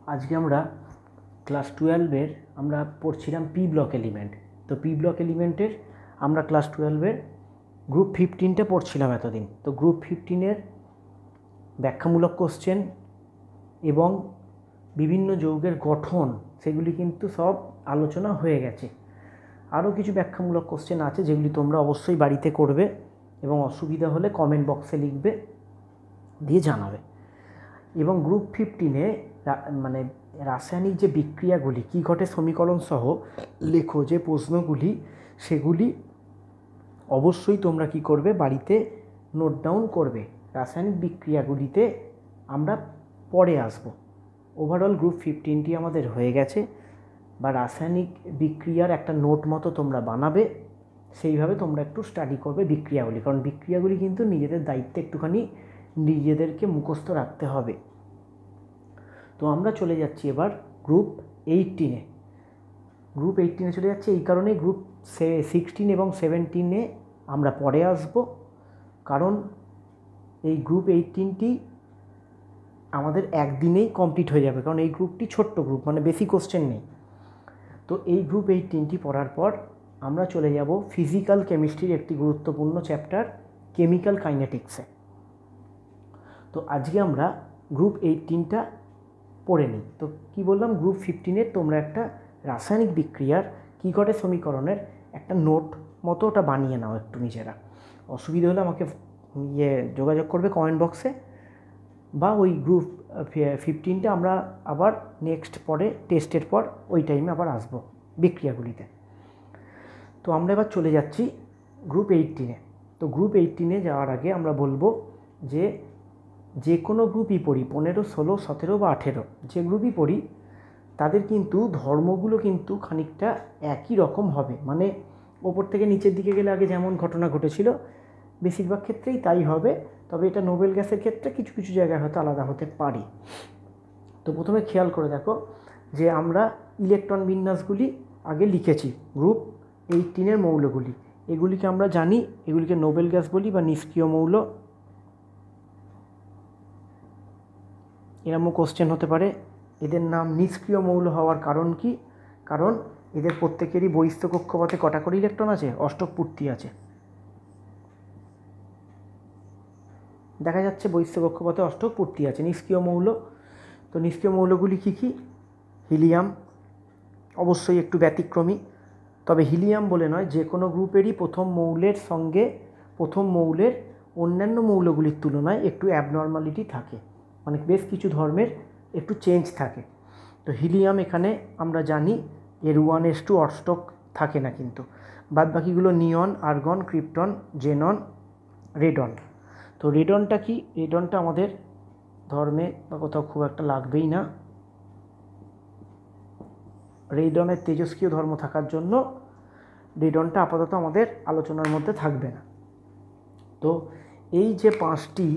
আজকে আমরা ক্লাস 12-এর আমরা পড়ছিলাম পি ব্লক এলিমেন্ট। তো পি ব্লক এলিমেন্টের আমরা ক্লাস 12-এর গ্রুপ 15টা পড়ছিলাম এতদিন। তো গ্রুপ 15-এর ব্যাখ্যামূলক কোশ্চেন এবং বিভিন্ন যৌগের গঠন সেগুলি কিন্তু সব আলোচনা হয়ে গেছে। আরও কিছু ব্যাখ্যামূলক কোশ্চেন আছে যেগুলি তোমরা অবশ্যই বাড়িতে করবে এবং অসুবিধা হলে কমেন্ট বক্সে লিখবে, দিয়ে জানাবে। এবং গ্রুপ 15-এ মানে রাসায়নিক যে বিক্রিয়াগুলি কী ঘটে সমীকরণ সহ লেখো যে প্রশ্নগুলি, সেগুলি অবশ্যই তোমরা কি করবে, বাড়িতে নোট ডাউন করবে। রাসায়নিক বিক্রিয়াগুলিতে আমরা পরে আসব। ওভারঅল গ্রুপ 15টি আমাদের হয়ে গেছে, বা রাসায়নিক বিক্রিয়ার একটা নোট মতো তোমরা বানাবে, সেইভাবে তোমরা একটু স্টাডি করবে বিক্রিয়াগুলি, কারণ বিক্রিয়াগুলি কিন্তু নিজেদের দায়িত্বে একটুখানি নিজেদেরকে মুখস্থ রাখতে হবে। তো আমরা চলে যাচ্ছি এবার গ্রুপ 18-এ। গ্রুপ 18-এ চলে যাচ্ছে এই কারণে গ্রুপ 16 এবং 17-এ আমরা পরে আসব, কারণ এই গ্রুপ 18টি আমাদের একদিনেই কমপ্লিট হয়ে যাবে, কারণ এই গ্রুপটি ছোট্ট গ্রুপ, মানে বেশি কোশ্চেন নেই। তো এই গ্রুপ 18টি পড়ার পর আমরা চলে যাব ফিজিক্যাল কেমিস্ট্রির একটি গুরুত্বপূর্ণ চ্যাপ্টার কেমিক্যাল কাইনেটিক্সে। তো আজকে আমরা গ্রুপ 18টা পড়ে নিই। তো কি বললাম, গ্রুপ 15-এর তোমরা একটা রাসায়নিক বিক্রিয়ার কী ঘটে সমীকরণের একটা নোট মতো ওটা বানিয়ে নাও একটু নিজেরা। অসুবিধা হলে আমাকে যোগাযোগ করবে কমেন্ট বক্সে, বা ওই গ্রুপ 15টা আমরা আবার নেক্সট পরে টেস্টের পর ওই টাইমে আবার আসবো বিক্রিয়াগুলিতে। তো আমরা এবার চলে যাচ্ছি গ্রুপ 18-এ। তো গ্রুপ 18-এ যাওয়ার আগে আমরা বলবো যে কোনো গ্রুপই পড়ি, 15, 16, 17 বা 18, যে গ্রুপই পড়ি তাদের কিন্তু ধর্মগুলো কিন্তু খানিকটা একই রকম হবে, মানে ওপর থেকে নিচের দিকে গেলে আগে যেমন ঘটনা ঘটেছিল বেশিরভাগ ক্ষেত্রেই তাই হবে, তবে এটা নোবেল গ্যাসের ক্ষেত্রে কিছু কিছু জায়গায় হয়তো আলাদা হতে পারে। তো প্রথমে খেয়াল করে দেখো যে আমরা ইলেকট্রন বিন্যাসগুলি আগে লিখেছি, গ্রুপ 18-এর মৌলগুলি, এগুলিকে আমরা জানি, এগুলিকে নোবেল গ্যাস বলি বা নিষ্ক্রিয় মৌল। এরকম কোশ্চেন হতে পারে, এদের নাম নিষ্ক্রিয় মৌল হওয়ার কারণ কি? কারণ এদের প্রত্যেকেরই বহিস্থ কক্ষপথে কটা করে ইলেকট্রন আছে? অষ্টক পূর্তি আছে। দেখা যাচ্ছে বহিস্থ কক্ষপথে অষ্টক পূর্তি আছে, নিষ্ক্রিয় মৌল। তো নিষ্ক্রিয় মৌলগুলি কী কী? হিলিয়াম অবশ্যই একটু ব্যতিক্রমী, তবে হিলিয়াম বলে নয়, যে কোনো গ্রুপেরই প্রথম মৌলের সঙ্গে প্রথম মৌলের অন্যান্য মৌলগুলির তুলনায় একটু অ্যাবনর্মালিটি থাকে, মানে বেশ কিছু ধর্মের একটু চেঞ্জ থাকে। তো হিলিয়াম এখানে আমরা জানি এর 1s2 অষ্টক থাকে না, কিন্তু বাদ বাকিগুলো নিয়ন, আর্গন, ক্রিপ্টন, জেনন, রেডন। তো রেডনটা কি? রেডনটা আমাদের ধর্মে বা কোথাও খুব একটা লাগবেই না, রেডনের তেজস্ক্রিয় ধর্ম থাকার জন্য রেডনটা আপাতত আমাদের আলোচনার মধ্যে থাকবে না। তো এই যে 5টি,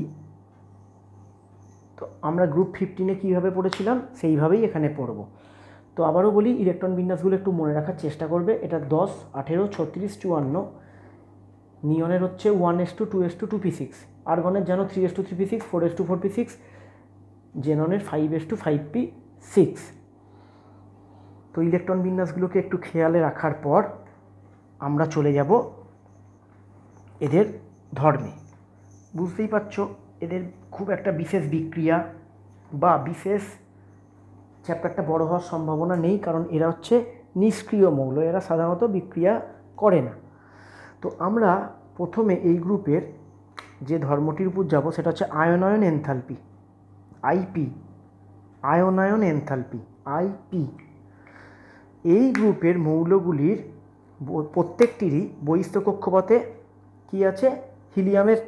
তো আমরা গ্রুপ 15-এ কীভাবে পড়েছিলাম সেইভাবেই এখানে পড়ব। তো আবারও বলি, ইলেকট্রন বিন্যাসগুলো একটু মনে রাখার চেষ্টা করবে। এটা 10, 18, 36, 54। নিয়নের হচ্ছে 1s2, 2s2, 2p6। আর্গনের যেন 3s2, 3p6, 4s2, 4p6। জেননের 5s2, 5p6। তো ইলেকট্রন বিন্যাসগুলোকে একটু খেয়ালে রাখার পর আমরা চলে যাব এদের ধর্মে। বুঝতেই পারছো এদের খুব একটা বিশেষ বিক্রিয়া বা বিশেষ চ্যাপ্টারটা বড় হওয়ার সম্ভাবনা নেই, কারণ এরা হচ্ছে নিষ্ক্রিয় মৌল, এরা সাধারণত বিক্রিয়া করে না। তো আমরা প্রথমে এই গ্রুপের যে ধর্মটির উপর যাব সেটা হচ্ছে আয়নায়ন এনথালপি, আইপি। আয়নায়ন এনথালপি, আইপি। এই গ্রুপের মৌলগুলির প্রত্যেকটিরই বহিস্থ কক্ষপথে কী আছে? হিলিয়ামের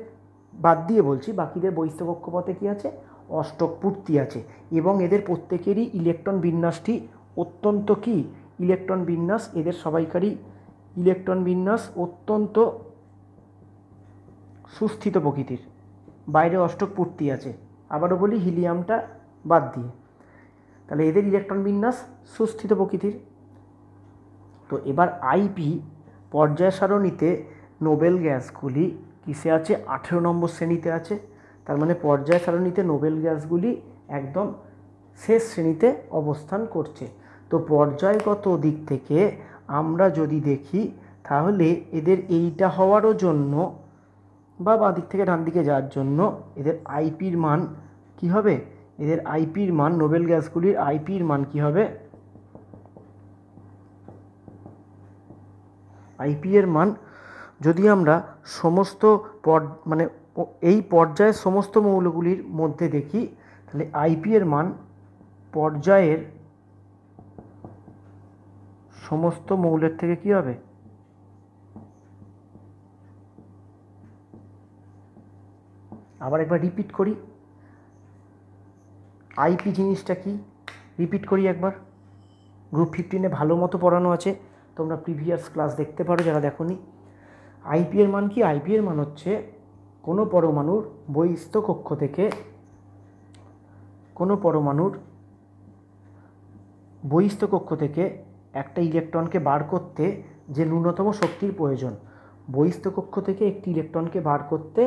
বাদ দিয়ে বলছি, বাকিদের বহিস্থ কক্ষপথে কী আছে? অষ্টক পূর্তি আছে। এবং এদের প্রত্যেকেরই ইলেকট্রন বিন্যাসটি অত্যন্ত কি? ইলেকট্রন বিন্যাস এদের সবাইকারই ইলেকট্রন বিন্যাস অত্যন্ত সুস্থিত প্রকৃতির, বাইরে অষ্টক পূর্তি আছে। আবারও বলি, হিলিয়ামটা বাদ দিয়ে, তাহলে এদের ইলেকট্রন বিন্যাস সুস্থিত প্রকৃতির। তো এবার আইপি পর্যায় সারণীতে নোবেল গ্যাসগুলি কিসে আছে? 18 নম্বর শ্রেণীতে আছে। তার মানে পর্যায় সারণীতে নোবেল গ্যাসগুলি একদম শেষ শ্রেণীতে অবস্থান করছে। তো পর্যায়গত দিক থেকে আমরা যদি দেখি তাহলে এদের এইটা হওয়ারও জন্য বা বাঁ দিক থেকে ডান দিকে যাওয়ার জন্য এদের আইপির মান কি হবে, এদের আইপির মান, নোবেল গ্যাসগুলির আইপির মান কি হবে, আইপি এর মান যদি আমরা সমস্ত মানে এই পর্যায়ের সমস্ত মৌলগুলির মধ্যে দেখি তাহলে আইপি এর মান পর্যায়ের সমস্ত মৌলের থেকে কি হবে, আবার একবার রিপিট করি আইপি জিনিসটা কি, রিপিট করি একবার। গ্রুপ 15-এ ভালো মতো পড়ানো আছে, তোমরা প্রিভিয়াস ক্লাস দেখতে পারো যারা দেখোনি। আইপি এর মান কি, আইপি এর মান হচ্ছে কোনো পরমাণুর বহিস্থ কক্ষ থেকে একটা ইলেকট্রনকে বার করতে যে ন্যূনতম শক্তির প্রয়োজন, বহিস্থ কক্ষ থেকে একটি ইলেকট্রনকে বার করতে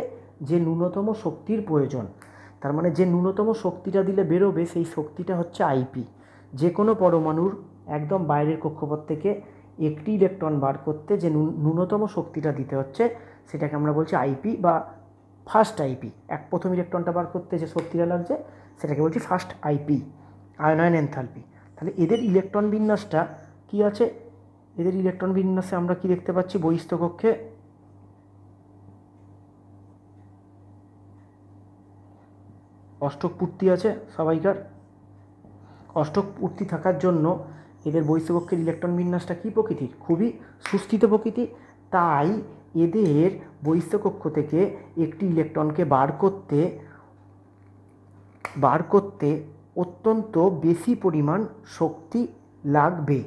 যে ন্যূনতম শক্তির প্রয়োজন, তার মানে যে ন্যূনতম শক্তিটা দিলে বেরোবে সেই শক্তিটা হচ্ছে আইপি। যে কোনো পরমাণুর একদম বাইরের কক্ষপথ থেকে একটি ইলেকট্রন বার করতে যে ন্যূনতম শক্তিটা দিতে হচ্ছে সেটাকে আমরা বলছি আইপি বা ফার্স্ট আইপি। প্রথম ইলেকট্রনটা বার করতে যে শক্তিটা লাগছে সেটাকে বলছি ফার্স্ট আইপি, আয়নায়ন এনথালপি। তাহলে এদের ইলেকট্রন বিন্যাসটা কি আছে, এদের ইলেকট্রন বিন্যাসে আমরা কি দেখতে পাচ্ছি, বহিস্থ কক্ষে অষ্টক পূর্তি আছে সবাইকার। অষ্টক পূর্তি থাকার জন্য এদের বহিস্থ কক্ষের ইলেকট্রন বিন্যাসটা কী প্রকৃতির, খুবই সুস্থিত প্রকৃতির। তাই এদের বহিস্থ কক্ষ থেকে একটি ইলেকট্রনকে বার করতে অত্যন্ত বেশি পরিমাণ শক্তি লাগবে,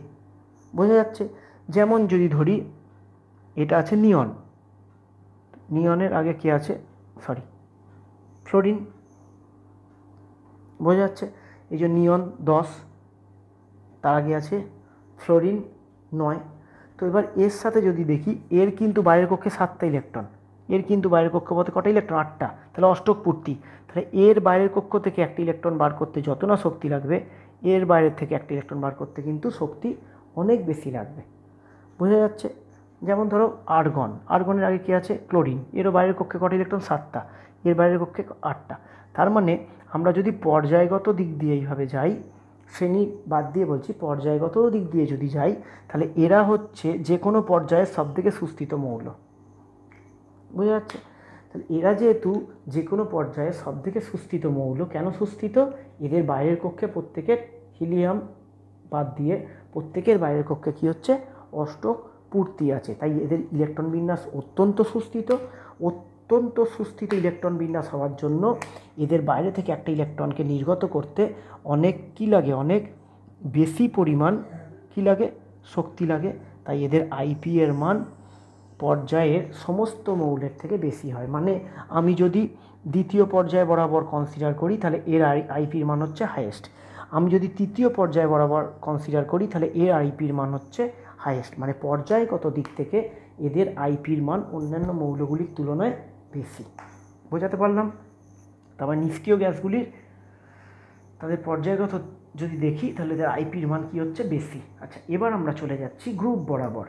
বোঝা যাচ্ছে। যেমন যদি ধরি এটা আছে নিয়ন, নিয়নের আগে কি আছে, ফ্লোরিন, বোঝা যাচ্ছে। এই যে নিয়ন 10, তার আগে আছে ফ্লোরিন 9। তো এবার এর সাথে যদি দেখি এর কিন্তু বাইরের কক্ষে 7টা ইলেকট্রন, এর কিন্তু বাইরের কক্ষপথে কটা ইলেকট্রন, 8টা, তাহলে অষ্টক পূর্তি। তাহলে এর বাইরের কক্ষ থেকে একটা ইলেকট্রন বার করতে যত না শক্তি লাগবে এর বাইরের থেকে একটা ইলেকট্রন বার করতে কিন্তু শক্তি অনেক বেশি লাগবে, বোঝা যাচ্ছে। যেমন ধরো আর্গন, আর্গনের আগে কি আছে ক্লোরিন, এরও বাইরের কক্ষে কটা ইলেকট্রন, 7টা, এর বাইরের কক্ষে 8টা। তার মানে আমরা যদি পর্যায়গত দিক দিয়ে এইভাবে যাই, শ্রেণী বাদ দিয়ে বলছি, পর্যায়গত দিক দিয়ে যদি যাই তাহলে এরা হচ্ছে যে কোনো পর্যায়ের সবথেকে সুস্থিত মৌল, বোঝা যাচ্ছে। তাহলে এরা যেহেতু যে কোনো পর্যায়ের সবথেকে সুস্থিত মৌল, কেন সুস্থিত, এদের বাইরের কক্ষে প্রত্যেকের হিলিয়াম বাদ দিয়ে প্রত্যেকের বাইরের কক্ষে কী হচ্ছে, অষ্টক পূর্তি আছে, তাই এদের ইলেকট্রন বিন্যাস অত্যন্ত সুস্থিত। অত্যন্ত সুস্থিত ইলেকট্রন বিন্যাস হওয়ার জন্য এদের বাইরে থেকে একটা ইলেকট্রনকে নির্গত করতে অনেক কী লাগে, অনেক বেশি পরিমাণ কী লাগে, শক্তি লাগে। তাই এদের আইপি এর মান পর্যায়ের সমস্ত মৌলের থেকে বেশি হয়। মানে আমি যদি দ্বিতীয় পর্যায়ে বরাবর কনসিডার করি তাহলে এর আইপির মান হচ্ছে হাইয়েস্ট, আমি যদি তৃতীয় পর্যায়ে বরাবর কনসিডার করি তাহলে এর আইপির মান হচ্ছে হাইয়েস্ট। মানে পর্যায়গত দিক থেকে এদের আইপির মান অন্যান্য মৌলগুলির তুলনায় বেশি, বোঝাতে পারলাম। তারপর নিষ্ক্রিয় গ্যাসগুলির তাদের পর্যায়গত যদি দেখি তাহলে এদের আইপির মান কী হচ্ছে, বেশি। আচ্ছা, এবার আমরা চলে যাচ্ছি গ্রুপ বরাবর।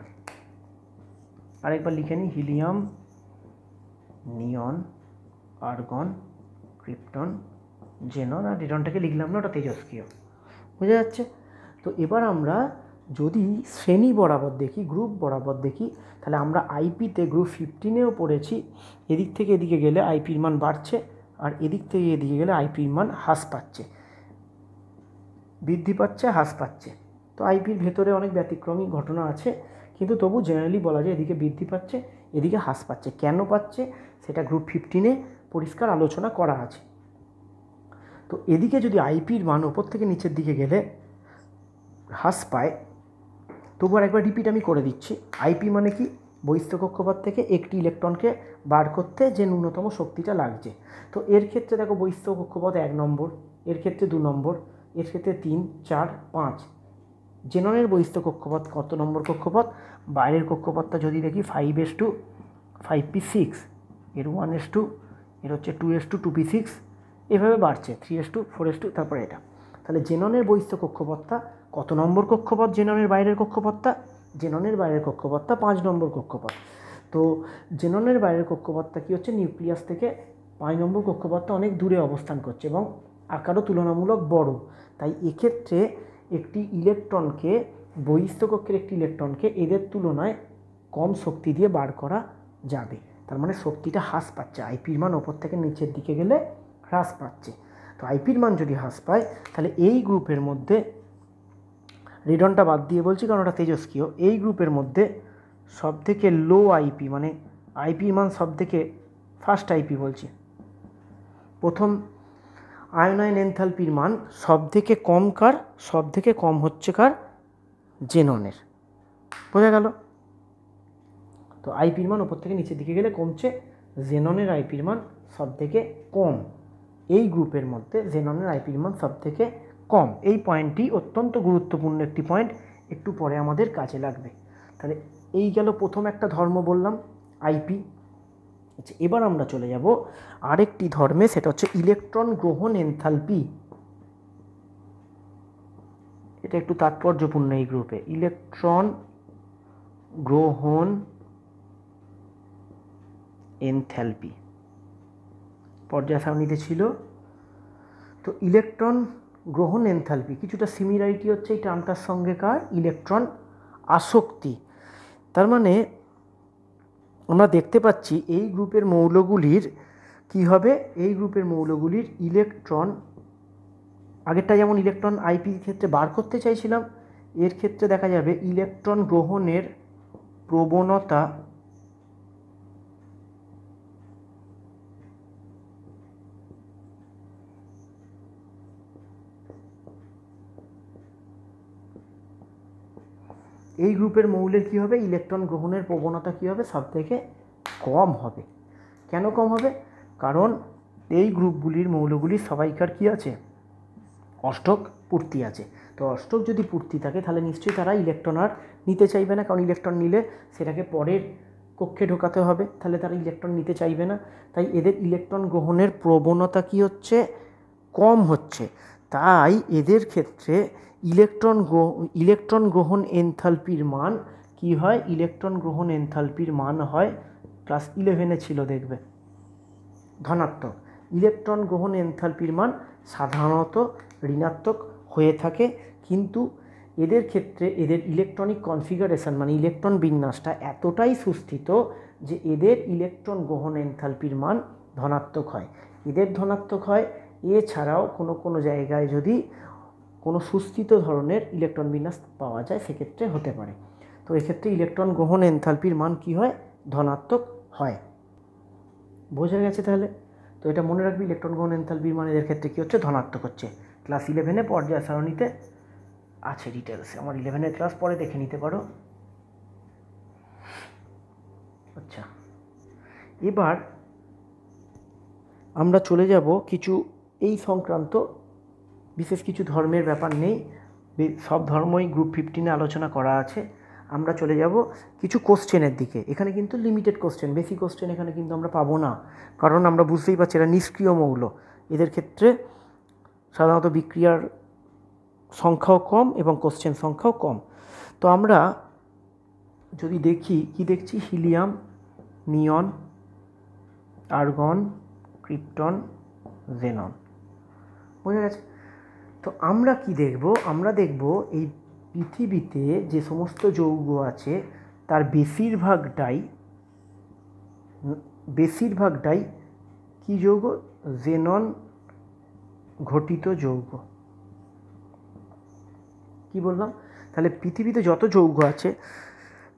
আরেকবার লিখে নিই, হিলিয়াম, নিয়ন, আর্গন, ক্রিপ্টন, জেনন, আর রেডনটাকে লিখলাম না, ওটা তেজস্ক্রিয়, বোঝা যাচ্ছে। তো এবার আমরা যদি শ্রেণী বরাবর দেখি, গ্রুপ বরাবর দেখি, তাহলে আমরা আইপিতে গ্রুপ 15-এও পড়েছি, এদিক থেকে এদিকে গেলে আইপির মান বাড়ছে আর এদিক থেকে এদিকে গেলে আইপির মান হ্রাস পাচ্ছে, বৃদ্ধি পাচ্ছে, হ্রাস পাচ্ছে। তো আইপির ভেতরে অনেক ব্যতিক্রমী ঘটনা আছে, কিন্তু তবু জেনারেলি বলা যায় এদিকে বৃদ্ধি পাচ্ছে, এদিকে হ্রাস পাচ্ছে। কেন পাচ্ছে সেটা গ্রুপ 15-এ পরিষ্কার আলোচনা করা আছে। তো এদিকে যদি আইপির মান ওপর থেকে নিচের দিকে গেলে হ্রাস পায়, তবু আর একবার রিপিট আমি করে দিচ্ছি। আইপি মানে কি, বহিস্থ কক্ষপথ থেকে একটি ইলেকট্রনকে বার করতে যে ন্যূনতম শক্তিটা লাগছে। তো এর ক্ষেত্রে দেখো বহিস্থ কক্ষপথ 1 নম্বর, এর ক্ষেত্রে 2 নম্বর, এর ক্ষেত্রে 3, 4, 5। জেননের বহিস্থ কক্ষপথ কত নম্বর কক্ষপথ, বাইরের কক্ষপথটা যদি দেখি 5s2 5p6, এর 1s2, এর হচ্ছে 2s2 2p6, এভাবে বাড়ছে 3s2 4s2, তারপরে এটা। তাহলে জেননের বহিস্থ কক্ষপথটা কত নম্বর কক্ষপথ? জেননের বাইরের কক্ষপথটা, জেননের বাইরের কক্ষপথটা 5 নম্বর কক্ষপথ। তো জেননের বাইরের কক্ষপথটা কী হচ্ছে, নিউক্লিয়াস থেকে 5 নম্বর কক্ষপথটা অনেক দূরে অবস্থান করছে এবং আকারও তুলনামূলক বড়। তাই এক্ষেত্রে একটি ইলেকট্রনকে, বহিস্থ কক্ষের একটি ইলেকট্রনকে এদের তুলনায় কম শক্তি দিয়ে বার করা যাবে। তার মানে শক্তিটা হ্রাস পাচ্ছে, আইপির মান ওপর থেকে নিচের দিকে গেলে হ্রাস পাচ্ছে। তো আইপির মান যদি হ্রাস পায় তাহলে এই গ্রুপের মধ্যে, রেডনটা বাদ দিয়ে বলছি কারণ ওটা তেজস্ক্রিয়, এই গ্রুপের মধ্যে সবথেকে লো আইপি, মানে আইপির মান সবথেকে ফার্স্ট আইপি বলছি, প্রথম আয়নায়ন এনথালপির মান সবথেকে কম কার? সবথেকে কম হচ্ছে কার? জেননের। বোঝা গেল? তো আইপির মান ওপর থেকে নিচের দিকে গেলে কমছে, জেননের আইপির মান সবথেকে কম। এই গ্রুপের মধ্যে জেননের আইপির মান সবথেকে কম। এই পয়েন্টটি অত্যন্ত গুরুত্বপূর্ণ একটি পয়েন্ট, একটু পরে আমাদের কাজে লাগবে। তাহলে এই গেল প্রথম একটা ধর্ম বললাম, আইপি। আচ্ছা, এবার আমরা চলে যাব আরেকটি ধর্মে, সেটা হচ্ছে ইলেকট্রন গ্রহণ এনথালপি। এটা একটু তাৎপর্যপূর্ণ এই গ্রুপে, ইলেকট্রন গ্রহণ এনথালপি পর্যায় সারণীতে ছিল। তো ইলেকট্রন গ্রহণ এনথালপি কিছুটা সিমিলারিটি হচ্ছে এই টার্মটার সঙ্গে কার? ইলেকট্রন আসক্তি। তার মানে আমরা দেখতে পাচ্ছি এই গ্রুপের মৌলগুলির কি হবে, এই গ্রুপের মৌলগুলির ইলেকট্রন, আগেরটা যেমন ইলেকট্রন আইপির ক্ষেত্রে বার করতে চাইছিলাম, এর ক্ষেত্রে দেখা যাবে ইলেকট্রন গ্রহণের প্রবণতা এই গ্রুপের মৌলের কী হবে, ইলেকট্রন গ্রহণের প্রবণতা কী হবে, সব থেকে কম হবে। কেন কম হবে? কারণ এই গ্রুপগুলির মৌলগুলির সবাইকার কী আছে? অষ্টক পূর্তি আছে। তো অষ্টক যদি পূর্তি থাকে তাহলে নিশ্চয়ই তারা ইলেকট্রন আর নিতে চাইবে না, কারণ ইলেকট্রন নিলে সেটাকে পরের কক্ষে ঢোকাতে হবে, তাহলে তারা ইলেকট্রন নিতে চাইবে না। তাই এদের ইলেকট্রন গ্রহণের প্রবণতা কী হচ্ছে? কম হচ্ছে। তাই এদের ক্ষেত্রে ইলেকট্রন গ্রহণ এনথালপির মান কি হয়? ইলেকট্রন গ্রহণ এনথালপির মান হয়, ক্লাস 11-এ ছিল দেখবে, ধনাত্মক। ইলেকট্রন গ্রহণ এনথালপির মান সাধারণত ঋণাত্মক হয়ে থাকে, কিন্তু এদের ক্ষেত্রে এদের ইলেকট্রনিক কনফিগারেশন মানে ইলেকট্রন বিন্যাসটা এতটাই সুস্থিত যে এদের ইলেকট্রন গ্রহণ এনথালপির মান ধনাত্মক হয়। এদের ধনাত্মক হয়, এছাড়াও কোনো জায়গায় যদি কোনো সুস্থিত ধরনের ইলেকট্রন বিন্যাস পাওয়া যায় সেক্ষেত্রে হতে পারে। তো এক্ষেত্রে ইলেকট্রন গ্রহণ এনথালপির মান কি হয়? ধনাত্মক হয়। বোঝা গেছে তাহলে? তো এটা মনে রাখবি, ইলেকট্রন গ্রহণ এনথালপির মান এদের ক্ষেত্রে কী হচ্ছে? ধনাত্মক হচ্ছে। ক্লাস 11-এ পর্যায় সারণীতে আছে ডিটেলসে, আমার 11-এর ক্লাস পরে দেখে নিতে পারো। আচ্ছা, এবার আমরা চলে যাব কিছু এই সংক্রান্ত, বিশেষ কিছু ধর্মের ব্যাপার নেই, সব ধর্মই গ্রুপ 15-এ আলোচনা করা আছে। আমরা চলে যাব কিছু কোশ্চেনের দিকে। এখানে কিন্তু লিমিটেড কোশ্চেন, বেশি কোশ্চেন এখানে কিন্তু আমরা পাবো না, কারণ আমরা বুঝতেই পারছি এরা নিষ্ক্রিয় মৌল। এদের ক্ষেত্রে সাধারণত বিক্রিয়ার সংখ্যাও কম এবং কোশ্চেন সংখ্যাও কম। তো আমরা যদি দেখি, কি দেখছি? হিলিয়াম, নিয়ন, আর্গন, ক্রিপ্টন, জেনন। বোঝা গেছে? তো আমরা কি দেখব? আমরা দেখব এই পৃথিবীতে যে সমস্ত যৌগ আছে তার বেশিরভাগটাই কি যৌগ? জেনন ঘটিত যৌগ। কি বললাম? তাহলে পৃথিবীতে যত যৌগ আছে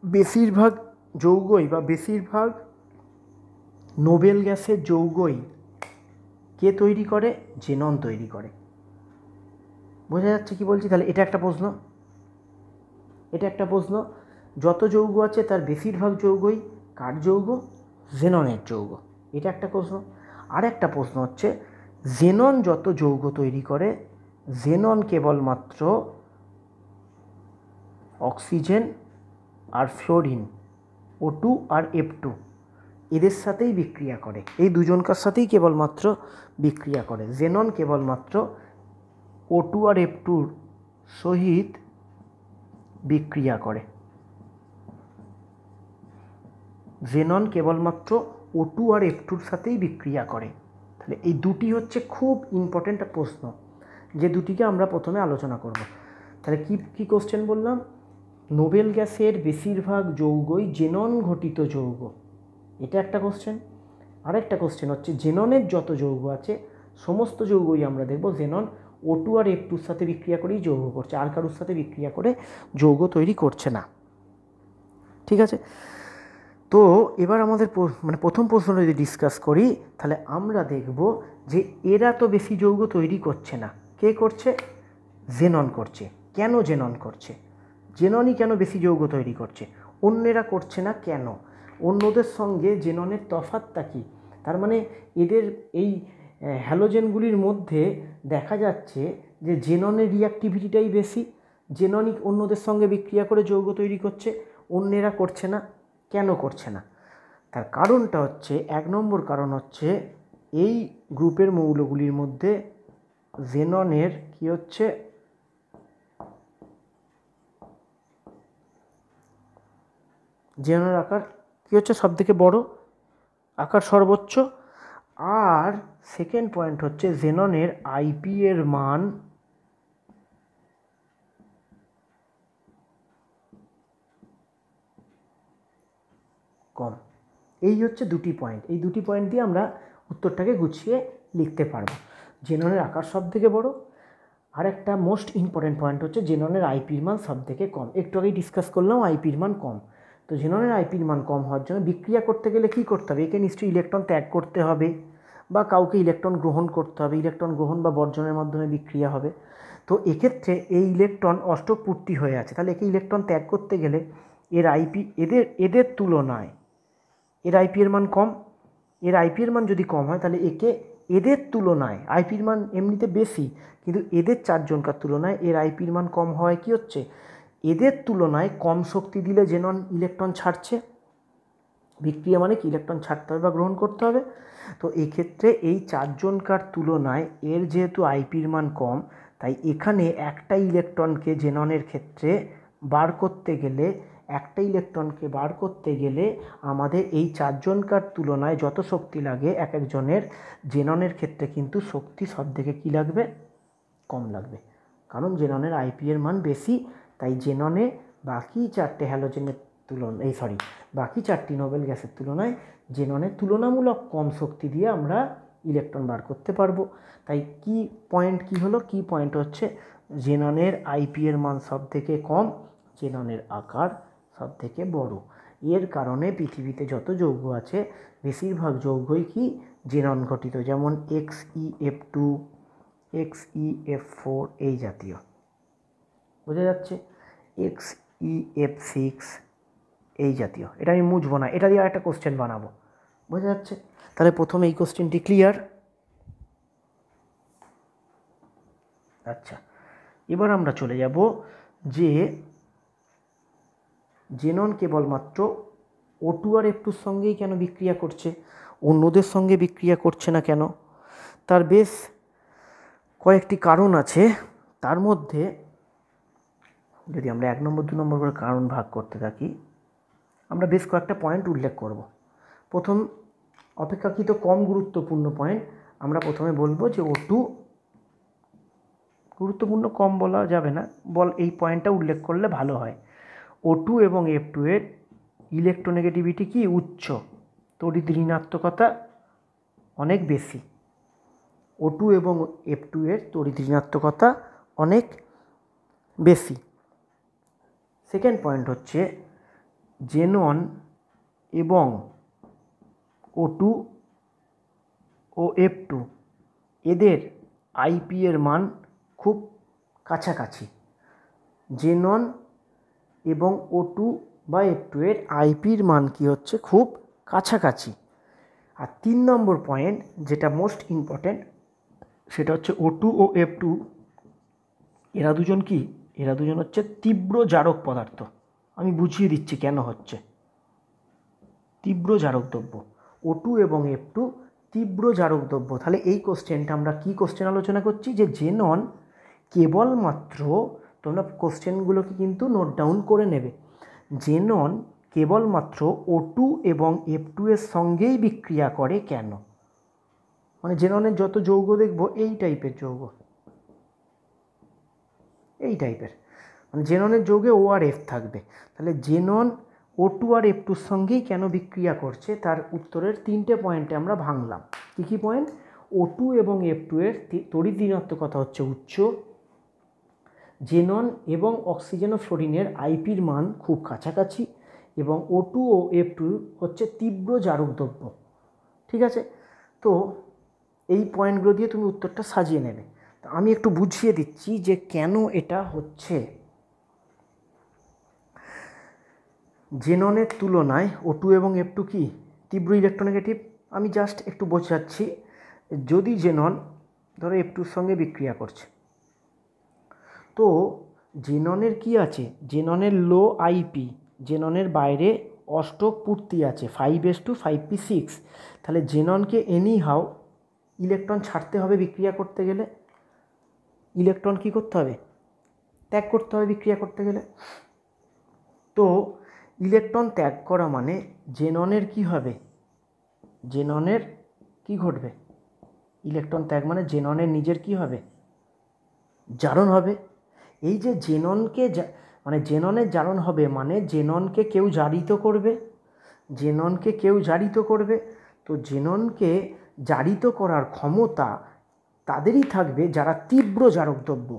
বেশিরভাগ যৌগই বা বেশিরভাগ নোবেল গ্যাসের যৌগই কে তৈরি করে? জেনন তৈরি করে। বোঝা যাচ্ছে কি বলছি? তাহলে এটা একটা প্রশ্ন, যত যৌগ আছে তার বেশিরভাগ যৌগই কার যৌগ? জেননের যৌগ। এটা একটা প্রশ্ন। আর একটা প্রশ্ন হচ্ছে, জেনন যত যৌগ তৈরি করে, জেনন কেবলমাত্র অক্সিজেন আর ফ্লোরিন, O2 আর F2 এদের সাথেই বিক্রিয়া করে, এই দুজনকার সাথেই কেবলমাত্র বিক্রিয়া করে। জেনন কেবলমাত্র O2 আর F2 সহিত বিক্রিয়া করে। জেনন কেবলমাত্র O2 আর F2 সাথেই বিক্রিয়া করে। তাহলে এই দুটি হচ্ছে খুব ইম্পর্টেন্ট প্রশ্ন, যে দুটিকে আমরা প্রথমে আলোচনা করব। তাহলে কি কোশ্চেন বললাম, নোবেল গ্যাসের বেশিরভাগ যৌগই জেনন ঘটিত যৌগ, এটা একটা কোশ্চেন। আরেকটা কোশ্চেন হচ্ছে জেননের যত যৌগ আছে সমস্ত যৌগই আমরা দেখব জেনন O2 আর F2 সাথে বিক্রিয়া করেই যৌগ করছে, আর কারোর সাথে বিক্রিয়া করে যৌগ তৈরি করছে না। ঠিক আছে, তো এবার আমাদের প্রথম প্রশ্ন যদি ডিসকাস করি, তাহলে আমরা দেখব যে এরা তো বেশি যৌগ তৈরি করছে না। কে করছে? জেনন করছে। কেন জেনন করছে? জেননই কেন বেশি যৌগ তৈরি করছে, অন্যেরা করছে না কেন? অন্যদের সঙ্গে জেননের তফাৎটা কী? তার মানে এদের এই হ্যালোজেনগুলির মধ্যে দেখা যাচ্ছে যে জেননের রিঅ্যাক্টিভিটিটাই বেশি, জেননই অন্যদের সঙ্গে বিক্রিয়া করে যৌগ তৈরি করছে, অন্যেরা করছে না। কেন করছে না? তার কারণটা হচ্ছে, 1 নম্বর কারণ হচ্ছে এই গ্রুপের মৌলগুলির মধ্যে জেননের কি হচ্ছে, জেননের আকার কি হচ্ছে সবথেকে বড়, আকার সর্বোচ্চ। আর সেকেন্ড পয়েন্ট হচ্ছে জেননের আইপি এর মান কম। এই হচ্ছে দুটি পয়েন্ট, এই দুটি পয়েন্ট দিয়ে আমরা উত্তরটাকে গুছিয়ে লিখতে পারবো। জেননের আকার সব থেকে বড়, আর একটা মোস্ট ইম্পর্টেন্ট পয়েন্ট হচ্ছে জেননের আইপির মান সব থেকে কম। একটু আগেই ডিসকাস করলাম আইপির মান কম। তো জেননের আইপির মান কম হওয়ার জন্য বিক্রিয়া করতে গেলে কী করতে হবে? একে নিশ্চয়ই ইলেকট্রন ত্যাগ করতে হবে বা কাউকে ইলেকট্রন গ্রহণ করতে হবে। ইলেকট্রন গ্রহণ বা বর্জনের মাধ্যমে বিক্রিয়া হবে। তো এক্ষেত্রে এই ইলেকট্রন অষ্টপূর্তি হয়ে আছে, তাহলে একে ইলেকট্রন ত্যাগ করতে গেলে এর আইপি এদের তুলনায় এর আইপি এর মান কম। এর আইপি এর মান যদি কম হয় তাহলে একে এদের তুলনায়, আইপির মান এমনিতে বেশি কিন্তু এদের চারজনকার তুলনায় এর আইপির মান কম হওয়ায় কী হচ্ছে, এদের তুলনায় কম শক্তি দিলে জেনন ইলেকট্রন ছাড়ছে। বিক্রিয়া মানে কি ইলেকট্রন ছাড়তে হবে বা গ্রহণ করতে হবে। তো এক্ষেত্রে এই চারজনকার তুলনায় এর যেহেতু আইপির মান কম, তাই এখানে একটা ইলেকট্রনকে জেননের ক্ষেত্রে বার করতে গেলে আমাদের এই চারজনকার তুলনায় যত শক্তি লাগে এক একজনের, জেননের ক্ষেত্রে কিন্তু শক্তি সব থেকে কী লাগবে, কম লাগবে। কারণ জেননের আইপি এর মান বেশি, তাই জেননে বাকি চারটে হ্যালোজেনের বাকি চারটি নোবেল গ্যাসের তুলনায় জেননে তুলনামূলক কম শক্তি দিয়ে আমরা ইলেকট্রন বার করতে পারবো। তাই কি পয়েন্ট হচ্ছে জেননের আইপি এর মান সব থেকে কম, জেননের আকার সব থেকে বড়। এর কারণে পৃথিবীতে যত যৌগ আছে বেশিরভাগ যৌগই কি জেনন ঘটিত, যেমন XeF2, XeF4 এই জাতীয়, বোঝা যাচ্ছে, XeF6 এই জাতীয়। এটা আমি মুছবো না, এটা দিয়ে আরেকটা কোশ্চেন বানাবো, বোঝা যাচ্ছে। তাহলে প্রথমে এই কোশ্চেনটি ক্লিয়ার। আচ্ছা, এবার আমরা চলে যাব যে জেনন কেবলমাত্র O2 আর F2 সঙ্গেই কেন বিক্রিয়া করছে, অন্যদের সঙ্গে বিক্রিয়া করছে না কেন? তার বেশ কয়েকটি কারণ আছে। তার মধ্যে যদি আমরা 1 নম্বর 2 নম্বর করে কারণ ভাগ করতে থাকি, আমরা বেশ কয়েকটা পয়েন্ট উল্লেখ করব। প্রথম অপেক্ষাকৃত কম গুরুত্বপূর্ণ পয়েন্ট, আমরা প্রথমে বলবো যে O2 গুরুত্বপূর্ণ, কম বলা যাবে না, এই পয়েন্টটা উল্লেখ করলে ভালো হয়। O2 এবং F2 এর ইলেকট্রোনেগেটিভিটি কি উচ্চ, তড়িৎ ঋণাত্মকতা অনেক বেশি। O2 এবং F2 এর তড়িৎ ঋণাত্মকতা অনেক বেশি। সেকেন্ড পয়েন্ট হচ্ছে জেনন এবং O2 ও F2 এদের আইপি এর মান খুব কাছাকাছি। জেনন এবং O2 বা F2 এর আইপির মান কি হচ্ছে, খুব কাছাকাছি। আর 3 নম্বর পয়েন্ট যেটা মোস্ট ইম্পর্ট্যান্ট, সেটা হচ্ছে O2 ও F2 এরা দুজন হচ্ছে তীব্র জারক পদার্থ। আমি বুঝিয়ে দিচ্ছি কেন হচ্ছে তীব্র জারক দ্রব্য। O2 এবং F2 তীব্র জারক দ্রব্য। তাহলে এই কোশ্চেনটা আমরা কি কোশ্চেন আলোচনা করছি, যে জেনন কেবলমাত্র তোমরা কোশ্চেনগুলোকে কিন্তু নোট ডাউন করে নেবে। জেনন কেবলমাত্র O2 এবং F2 এর সঙ্গেই বিক্রিয়া করে কেন? মানে জেননের যত যৌগ দেখব এই টাইপের যৌগ, এই টাইপের, মানে জেননের যৌগে O আর F থাকবে। তাহলে জেনন O2 আর F2 সঙ্গেই কেন বিক্রিয়া করছে তার উত্তরের 3টে পয়েন্টে আমরা ভাঙলাম। কী কী পয়েন্ট? O2 এবং F2 এর তড়িৎ ঋণাত্মকতা হচ্ছে উচ্চ, জেনন এবং অক্সিজেন ও ফ্লোরিনের আইপির মান খুব কাছাকাছি, এবং O2 ও F2 হচ্ছে তীব্র জারক দ্রব্য। ঠিক আছে, তো এই পয়েন্টগুলো দিয়ে তুমি উত্তরটা সাজিয়ে নেবে। আমি একটু বুঝিয়ে দিচ্ছি যে কেন এটা হচ্ছে। জেননের তুলনায় O2 এবং F2 কি তীব্র ইলেকট্রোনেগেটিভ? আমি জাস্ট একটু বোঝাচ্ছি। যদি জেনন ধরো F2-র সঙ্গে বিক্রিয়া করছে, তো জেননের কি আছে? জেননের লো আইপি, জেননের বাইরে অষ্টক পূর্তি আছে 5s2 5p6। তাহলে জেননকে এনি হাউ ইলেকট্রন ছাড়তে হবে বিক্রিয়া করতে গেলে। ইলেকট্রন কি করতে হবে? ত্যাগ করতে হবে বিক্রিয়া করতে গেলে। তো ইলেকট্রন ত্যাগ করা মানে জেননের কি হবে? জেননের কি ঘটবে? ইলেকট্রন ত্যাগ মানে জেননের নিজের কি হবে? জারণ হবে। এই যে জেননকে মানে জেননের জারণ হবে মানে জেননকে কেউ জারিত করবে, জেননকে কেউ জারিত করবে। তো জেননকে জারিত করার ক্ষমতা তাদেরই থাকবে যারা তীব্র জারকদ্রব্য।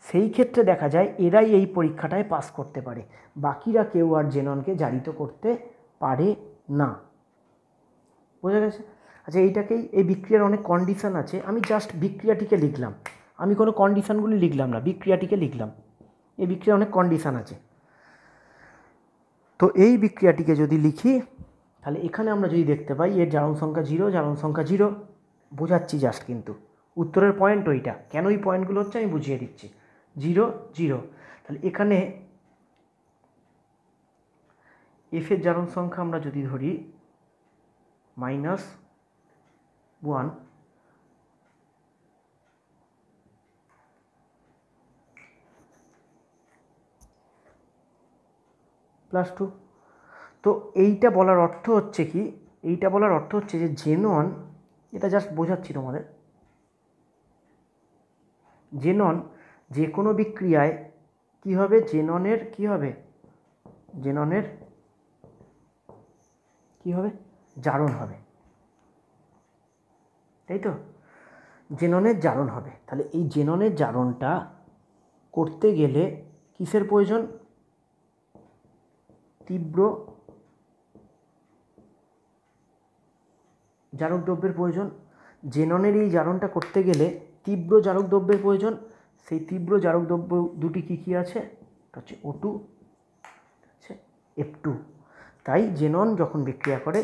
সেই ক্ষেত্রে দেখা যায় এরাই এই পরীক্ষাটায় পাস করতে পারে, বাকিরা কেউ আর জেননকে জারিত করতে পারে না। বোঝা গেছে? আচ্ছা, এইটাকেই, এই বিক্রিয়ার অনেক কন্ডিশান আছে, আমি জাস্ট বিক্রিয়াটিকে লিখলাম, আমি কোনো কন্ডিশানগুলি লিখলাম না, বিক্রিয়াটিকে লিখলাম। এই বিক্রিয়ার অনেক কন্ডিশান আছে। তো এই বিক্রিয়াটিকে যদি লিখি তাহলে এখানে আমরা যদি দেখতে পাই এর জারণ সংখ্যা 0, জারণ সংখ্যা 0, বোঝাচ্ছি জাস্ট, কিন্তু উত্তরের পয়েন্ট ওইটা। কেন এই পয়েন্টগুলো হচ্ছে আমি বুঝিয়ে দিচ্ছি। 0 0, তাহলে এখানে এফের জারণ সংখ্যা আমরা যদি ধরি -1 +2। তো এইটা বলার অর্থ হচ্ছে কি? এইটা বলার অর্থ হচ্ছে যে জেনন, এটা জাস্ট বোঝাচ্ছি তোমাদের, জেনন যে কোনো বিক্রিয়ায় কি হবে? জেননের কি হবে? জেননের কি হবে? জারণ হবে, তাই তো? জেননের জারণ হবে। তাহলে এই জেননের জারণটা করতে গেলে কিসের প্রয়োজন? তীব্র জারক দ্রব্যের প্রয়োজন। জেননের এই জারণটা করতে গেলে তীব্র জারক দ্রব্যের প্রয়োজন। সেই তীব্র জারক দ্রব্য দুটি কী কী আছে? হচ্ছে O2, হচ্ছে F2। তাই জেনন যখন বিক্রিয়া করে,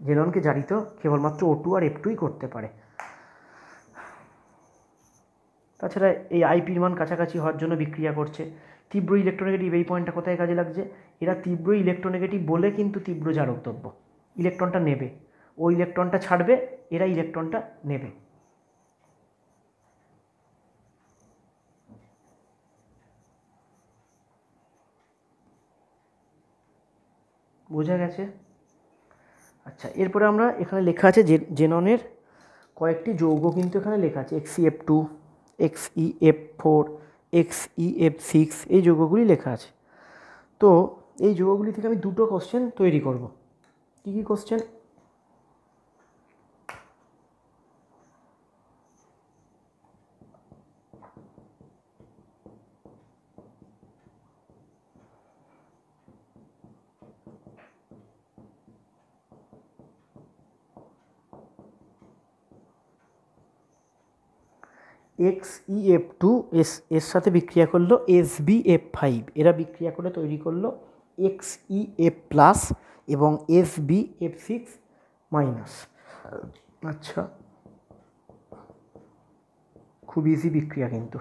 জেননকে জারিত কেবলমাত্র O2 আর F2ই করতে পারে। তাছাড়া এই আইপির মান কাছাকাছি হওয়ার জন্য বিক্রিয়া করছে। তীব্র ইলেকট্রোনেগেটিভ, এই পয়েন্টটা কোথায় কাজে লাগছে? এরা তীব্র ইলেকট্রোনেগেটিভ বলে কিন্তু তীব্র জারক দ্রব্য। ইলেকট্রনটা নেবে, ও ইলেকট্রনটা ছাড়বে, এরা ইলেকট্রনটা নেবে। বোঝা গেছে? আচ্ছা, এরপরে আমরা এখানে লেখা আছে জেননের কয়েকটি যৌগ কিন্তু এখানে লেখা আছে, XeF2, XeF4, XeF6, এই যৌগগুলি লেখা আছে। তো এই যৌগগুলি থেকে আমি দুটো কোশ্চেন তৈরি করব। কী কী কোশ্চেন? XeF2 এর সাথে বিক্রিয়া করলো SbF5, এরা বিক্রিয়া করে তৈরি করলো XeF+ এবং SbF6-। আচ্ছা, খুব ইজি বিক্রিয়া কিন্তু।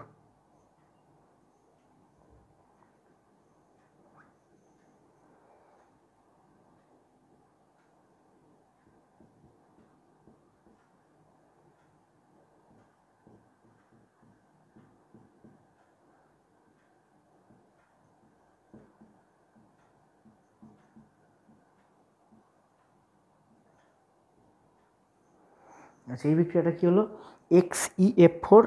আচ্ছা, এই বিক্রিয়াটা কী হলো, XeF4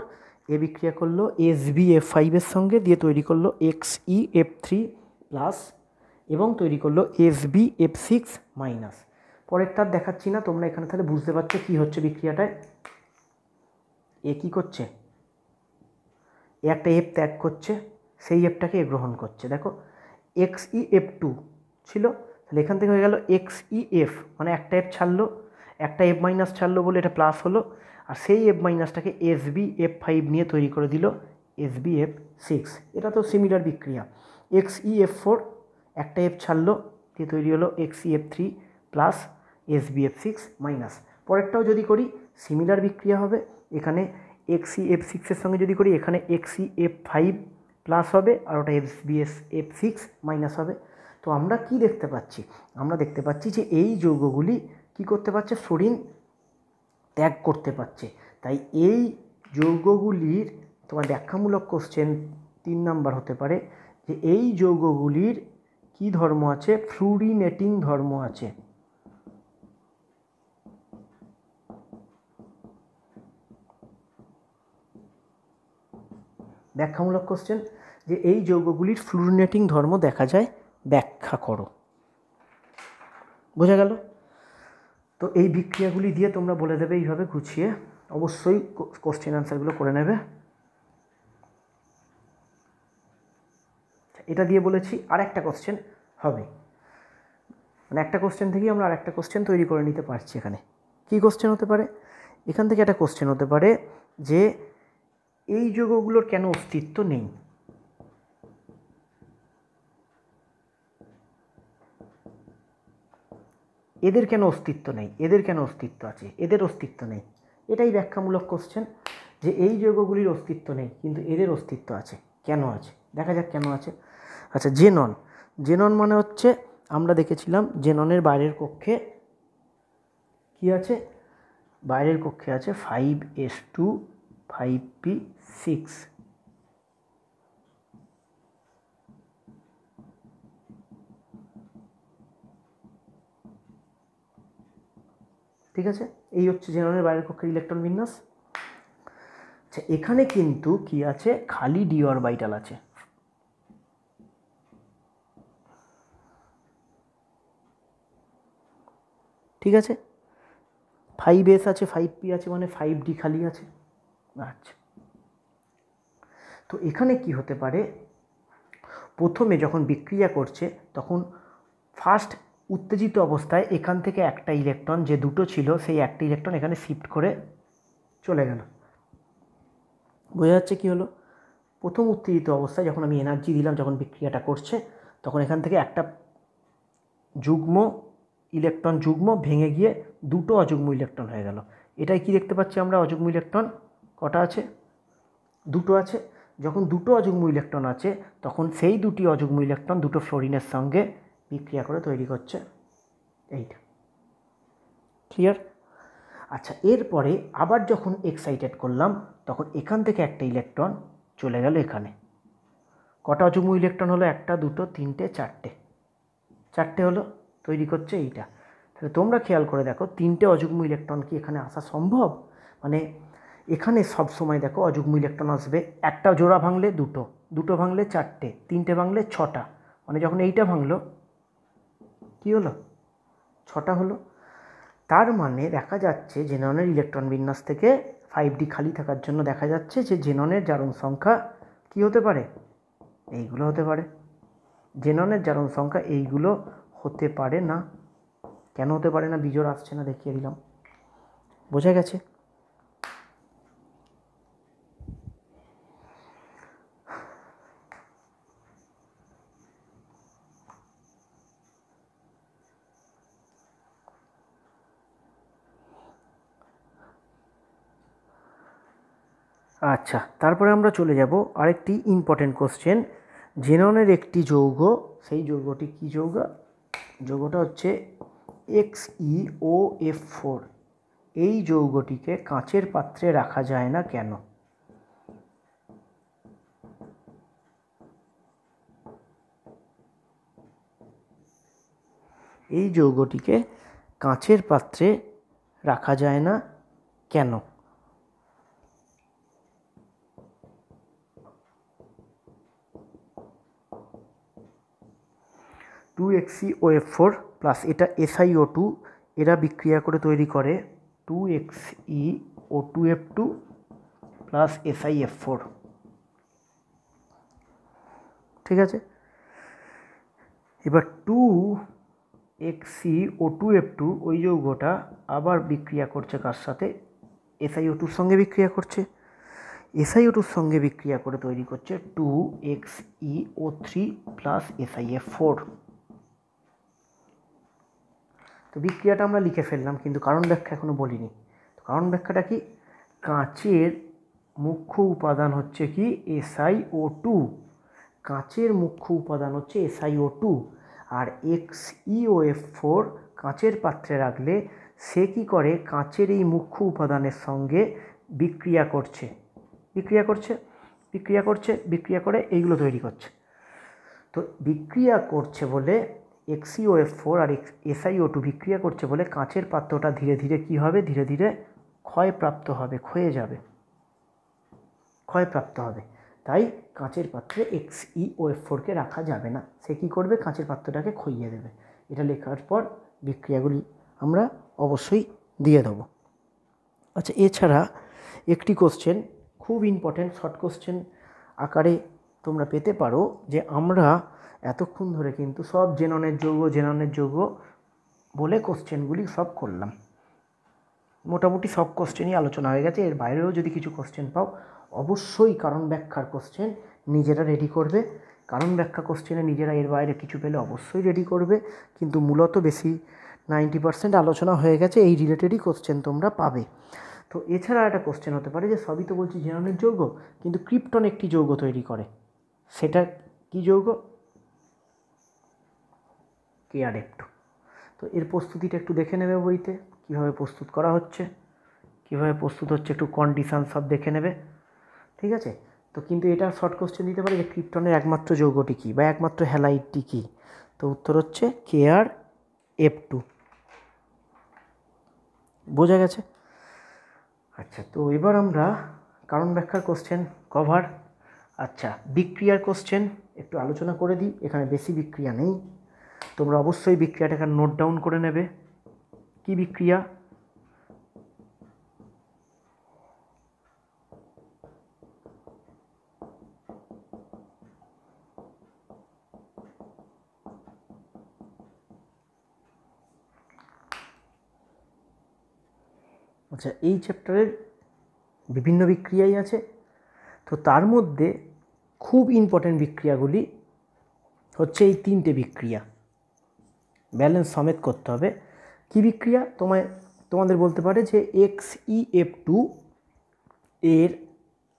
এ বিক্রিয়া করলো SbF5 এর সঙ্গে, দিয়ে তৈরি করলো XeF3 প্লাস এবং তৈরি করলো SbF6 মাইনাস। পরেরটার দেখাচ্ছি না, তোমরা এখানে তাহলে বুঝতে পারছো কী হচ্ছে বিক্রিয়াটায়। এ কী করছে, এ একটা এফ ত্যাগ করছে, সেই এফটাকে এ গ্রহণ করছে। দেখো XeF2 ছিল, তাহলে এখান থেকে হয়ে গেল XeF, মানে একটা এফ ছাড়লো, একটা এফ মাইনাস ছাড়লো বলে এটা প্লাস হলো, আর সেই এফ মাইনাসটাকে SbF5 নিয়ে তৈরি করে দিল SbF6। এটা তো সিমিলার বিক্রিয়া। XeF4 একটা এফ ছাড়লো, দিয়ে তৈরি হলো XeF3 প্লাস SbF6 মাইনাস। পরেরটাও যদি করি সিমিলার বিক্রিয়া হবে, এখানে XeF6 এর সঙ্গে যদি করি এখানে XeF5 প্লাস হবে আর ওটা SbF6 মাইনাস হবে। তো আমরা কি দেখতে পাচ্ছি, আমরা দেখতে পাচ্ছি যে এই যৌগগুলি কি করতে পারছে, ফ্লোরিন ত্যাগ করতে পারছে। তাই এই যৌগগুলির তোমার ব্যাখ্যামূলক কোশ্চেন 3 নাম্বার হতে পারে যে এই যৌগগুলির কি ধর্ম আছে, ফ্লুরিনেটিং ধর্ম আছে। ব্যাখ্যামূলক কোশ্চেন যে এই যৌগগুলির ফ্লুরিনেটিং ধর্ম দেখা যায়, ব্যাখ্যা করো। বোঝা গেল? তো এই বিক্রিয়াগুলি দিয়ে তোমরা বলে দেবে এইভাবে গুছিয়ে, অবশ্যই কোশ্চেন আনসারগুলো করে নেবে। এটা দিয়ে বলেছি আর একটা কোশ্চেন হবে, মানে একটা কোশ্চেন থেকেই আমরা আর একটা কোশ্চেন তৈরি করে নিতে পারছি। এখানে কি কোশ্চেন হতে পারে, এখান থেকে একটা কোশ্চেন হতে পারে যে এই যৌগগুলোর কেন অস্তিত্ব নেই। এদের কেন অস্তিত্ব নেই, এদের কেন অস্তিত্ব আছে, এদের অস্তিত্ব নেই। এটাই ব্যাখ্যামূলক কোশ্চেন যে এই যৌগগুলির অস্তিত্ব নেই কিন্তু এদের অস্তিত্ব আছে, কেন আছে দেখা যাক কেন আছে। আচ্ছা, জেনন, জেনন মানে হচ্ছে আমরা দেখেছিলাম জেননের বাইরের কক্ষে কি আছে, বাইরের কক্ষে আছে 5s2 5p6। ঠিক আছে, এই হচ্ছে জেননের বাইরের কক্ষের ইলেকট্রন বিন্যাস। আচ্ছা, এখানে কিন্তু কি আছে, খালি ডি অরবিটাল আছে। ঠিক আছে, 5s আছে 5p আছে, মানে 5d খালি আছে। আচ্ছা, তো এখানে কি হতে পারে, প্রথমে যখন বিক্রিয়া করছে তখন ফার্স্ট উত্তেজিত অবস্থায় এখান থেকে একটা ইলেকট্রন, যে দুটো ছিল সেই একটা ইলেকট্রন এখানে শিফট করে চলে গেল। বোঝা যাচ্ছে কি হলো, প্রথম উত্তেজিত অবস্থায় যখন আমি এনার্জি দিলাম, যখন বিক্রিয়াটা করছে তখন এখান থেকে একটা যুগ্ম ইলেকট্রন যুগ্ম ভেঙে গিয়ে দুটো অযুগ্ম ইলেকট্রন হয়ে গেল। এটাই কি দেখতে পাচ্ছি আমরা, অযুগ্ম ইলেকট্রন কটা আছে, দুটো আছে। যখন দুটো অযুগ্ম ইলেকট্রন আছে তখন সেই দুটি অযুগ্ম ইলেকট্রন দুটো ফ্লোরিনের সঙ্গে বিক্রিয়া করে তৈরি করছে এইটা। ক্লিয়ার? আচ্ছা, এরপরে আবার যখন এক্সাইটেড করলাম তখন এখান থেকে একটা ইলেকট্রন চলে গেল এখানে। কটা অযুগ্ম ইলেকট্রন হলো, একটা দুটো তিনটে চারটে, চারটে হলো, তৈরি করছে এইটা। তাহলে তোমরা খেয়াল করে দেখো তিনটে অযুগ্ম ইলেকট্রন কি এখানে আসা সম্ভব, মানে এখানে সব সময় দেখো অযুগ্ম ইলেকট্রন আসবে, একটা জোড়া ভাঙলে দুটো, দুটো ভাঙলে চারটে, তিনটে ভাঙলে ছটা, মানে যখন এইটা ভাঙলো কি হলো, ছটা হলো। তার মানে দেখা যাচ্ছে জেননের ইলেকট্রন বিন্যাস থেকে 5d খালি থাকার জন্য দেখা যাচ্ছে যে জেননের জারণ সংখ্যা কি হতে পারে, এইগুলো হতে পারে। জেননের জারণ সংখ্যা এইগুলো হতে পারে না। কেন হতে পারে না, বিজোড় আসছে না, দেখিয়ে দিলাম। বোঝা গেছে? আচ্ছা, তারপরে আমরা চলে যাব আরেকটি ইম্পর্টেন্ট কোশ্চেন। জেননের একটি যৌগ, সেই যৌগটি কি যৌগ, যৌগটা হচ্ছে XeOF4। এই যৌগটিকে কাঁচের পাত্রে রাখা যায় না কেন? এই যৌগটিকে কাঁচের পাত্রে রাখা যায় না কেন? টু XeOF4 প্লাস এটা SiO2 এরা বিক্রিয়া করে তৈরি করে 2XeO2F2 প্লাস SiF4। ঠিক আছে, এবার 2XeO2F2 ওই যৌগটা আবার বিক্রিয়া করছে কার সাথে? SiO2-র সঙ্গে বিক্রিয়া করছে। SiO2-র সঙ্গে বিক্রিয়া করে তৈরি করছে 2XeO3 প্লাস SiF4। তো বিক্রিয়াটা আমরা লিখে ফেললাম, কিন্তু কারণ ব্যাখ্যা এখনো বলিনি। তো কারণ ব্যাখ্যাটা কি? কাঁচের মুখ্য উপাদান হচ্ছে কি? SiO2। কাঁচের মুখ্য উপাদান হচ্ছে SiO2, আর XeOF4 কাঁচের পাত্রে রাখলে সে কি করে? কাঁচের এই মুখ্য উপাদানের সঙ্গে বিক্রিয়া করে এইগুলো তৈরি করছে। তো বিক্রিয়া করছে বলে XeOF4 আর SiO2 বিক্রিয়া করছে বলে কাঁচের পাত্রটা ধীরে ধীরে কি হবে? ধীরে ধীরে ক্ষয়প্রাপ্ত হবে, ক্ষয়প্রাপ্ত হবে। তাই কাঁচের পাত্রে XeOF4কে রাখা যাবে না। সে কী করবে? কাঁচের পাত্রটাকে ক্ষইয়ে দেবে। এটা লেখার পর বিক্রিয়াগুলি আমরা অবশ্যই দিয়ে দেবো। আচ্ছা, এছাড়া একটি কোশ্চেন খুব ইম্পর্ট্যান্ট, শর্ট কোশ্চেন আকারে তোমরা পেতে পারো, যে আমরা এতক্ষণ ধরে কিন্তু সব জেননের যৌগ বলে কোশ্চেনগুলি সব করলাম। মোটামুটি সব কোশ্চেনই আলোচনা হয়ে গেছে। এর বাইরেও যদি কিছু কোশ্চেন পাও, অবশ্যই কারণ ব্যাখ্যার কোশ্চেন নিজেরা রেডি করবে। কারণ ব্যাখ্যা কোশ্চেনে নিজেরা এর বাইরে কিছু পেলে অবশ্যই রেডি করবে, কিন্তু মূলত বেশি 90% আলোচনা হয়ে গেছে, এই রিলেটেডই কোশ্চেন তোমরা পাবে। তো এছাড়া একটা কোশ্চেন হতে পারে যে সবই তো বলছি জেননের যৌগ, কিন্তু ক্রিপ্টন একটি যৌগ তৈরি করে, সেটা কি যৌগ? KrF2। তো এর প্রস্তুতিটা একটু দেখে নেবে বইতে, কীভাবে প্রস্তুত করা হচ্ছে, কীভাবে প্রস্তুত হচ্ছে, একটু কন্ডিশন সব দেখে নেবে। ঠিক আছে, তো কিন্তু এটা শর্ট কোশ্চেন দিতে পারে যে ক্রিপ্টনের একমাত্র যৌগটি কী বা একমাত্র হ্যালাইডটি কী? তো উত্তর হচ্ছে KrF2। বোঝা গেছে? আচ্ছা, তো এবার আমরা কারণ ব্যাখ্যার কোশ্চেন কভার। আচ্ছা, বিক্রিয়ার কোশ্চেন একটু আলোচনা করে দিই। এখানে বেশি বিক্রিয়া নেই, তোমরা অবশ্যই বিক্রিয়াটাকে নোট ডাউন করে নেবে। কি বিক্রিয়া? আচ্ছা, এই চ্যাপ্টারের বিভিন্ন বিক্রিয়াই আছে, তো তার মধ্যে খুব ইম্পর্ট্যান্ট বিক্রিয়াগুলি হচ্ছে এই তিনটে বিক্রিয়া, ব্যালেন্স সমেত করতে হবে। কি বিক্রিয়া? তোমাদের বলতে পারে যে XeF2 এর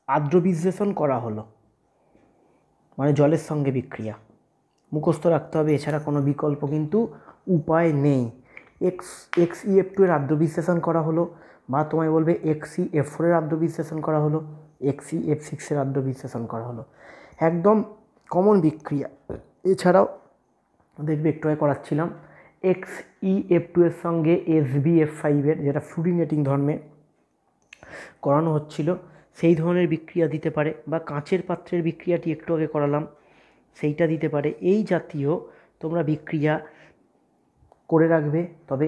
আদ্র বিশ্লেষণ করা হলো, মানে জলের সঙ্গে বিক্রিয়া, মুখস্থ রাখতে হবে, এছাড়া কোনো বিকল্প কিন্তু উপায় নেই। XeF2 এর আদ্র বিশ্লেষণ করা হলো, বা তোমায় বলবে XeF4 এর আদ্র বিশ্লেষণ করা হলো, XeF6 এর আদ্র বিশ্লেষণ করা হলো, একদম কমন বিক্রিয়া। এছাড়াও দেখবে একটু আগে করাচ্ছিলাম XeF2 এর সঙ্গে SbF5 এর, যেটা ফ্লুরিনেটিং ধর্মে করানো হচ্ছিল, সেই ধরনের বিক্রিয়া দিতে পারে, বা কাঁচের পাত্রের বিক্রিয়াটি একটু আগে করালাম সেইটা দিতে পারে। এই জাতীয় তোমরা বিক্রিয়া করে রাখবে। তবে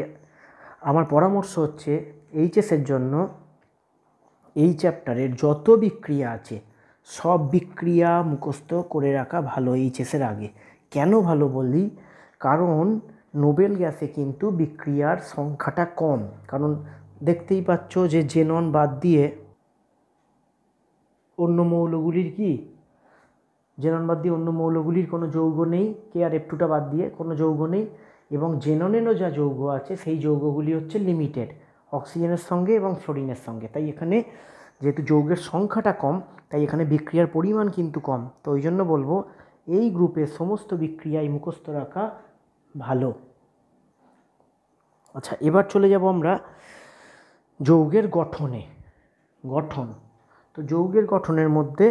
আমার পরামর্শ হচ্ছে এইচএসের জন্য এই চ্যাপ্টারের যত বিক্রিয়া আছে সব বিক্রিয়া মুখস্থ করে রাখা ভালো এইচএসের আগে। কেন ভালো বলি? কারণ নোবেল গ্যাসে কিন্তু বিক্রিয়ার সংখ্যাটা কম, কারণ দেখতেই পাচ্ছ যে জেনন বাদ দিয়ে অন্য মৌলগুলির কি, জেনন বাদ দিয়ে অন্য মৌলগুলির কোনো যৌগ নেই, KrF2টা বাদ দিয়ে কোনো যৌগ নেই, এবং জেননেরও যা যৌগ আছে সেই যৌগগুলি হচ্ছে লিমিটেড, অক্সিজেনের সঙ্গে এবং ফ্লোরিনের সঙ্গে। তাই এখানে যেহেতু যৌগের সংখ্যাটা কম, তাই এখানে বিক্রিয়ার পরিমাণ কিন্তু কম। তো ওই জন্য বলবো এই গ্রুপের সমস্ত বিক্রিয়ায় মুখস্থ রাখা ভালো। আচ্ছা, এবার চলে যাব আমরা যৌগের গঠন। তো যৌগের গঠনের মধ্যে